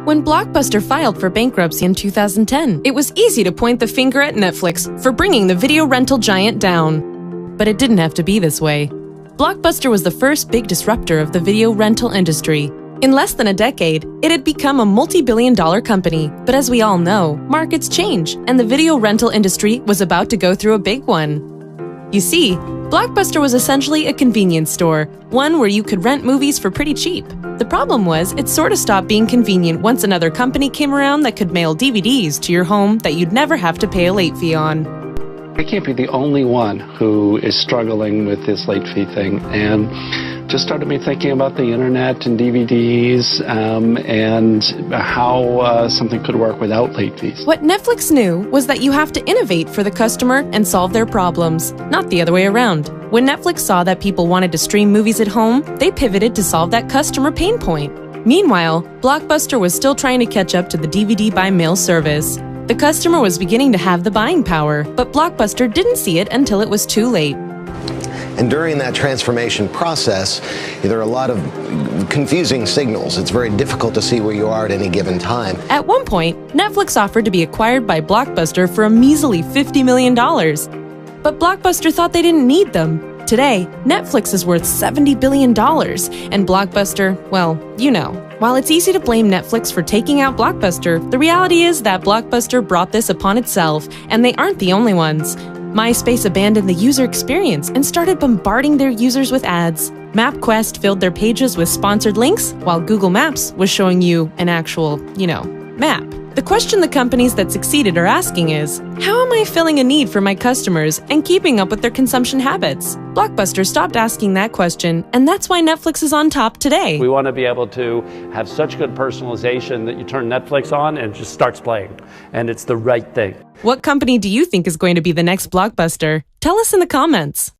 When Blockbuster filed for bankruptcy in 2010, it was easy to point the finger at Netflix for bringing the video rental giant down. But it didn't have to be this way. Blockbuster was the first big disruptor of the video rental industry. In less than a decade, it had become a multi-billion-dollar company. But as we all know, markets change, and the video rental industry was about to go through a big one. You see, Blockbuster was essentially a convenience store, one where you could rent movies for pretty cheap. The problem was, it sort of stopped being convenient once another company came around that could mail DVDs to your home that you'd never have to pay a late fee on. I can't be the only one who is struggling with this late fee thing, and just started me thinking about the internet and DVDs and how something could work without late fees. What Netflix knew was that you have to innovate for the customer and solve their problems, not the other way around. When Netflix saw that people wanted to stream movies at home, they pivoted to solve that customer pain point. Meanwhile, Blockbuster was still trying to catch up to the DVD by mail service. The customer was beginning to have the buying power, but Blockbuster didn't see it until it was too late. And during that transformation process, there are a lot of confusing signals. It's very difficult to see where you are at any given time. At one point, Netflix offered to be acquired by Blockbuster for a measly $50 million. But Blockbuster thought they didn't need them. Today, Netflix is worth $70 billion, and Blockbuster, well, you know. While it's easy to blame Netflix for taking out Blockbuster, the reality is that Blockbuster brought this upon itself, and they aren't the only ones. MySpace abandoned the user experience and started bombarding their users with ads. MapQuest filled their pages with sponsored links, while Google Maps was showing you an actual, map. The question the companies that succeeded are asking is, how am I filling a need for my customers and keeping up with their consumption habits? Blockbuster stopped asking that question, and that's why Netflix is on top today. We want to be able to have such good personalization that you turn Netflix on and it just starts playing, and it's the right thing. What company do you think is going to be the next Blockbuster? Tell us in the comments.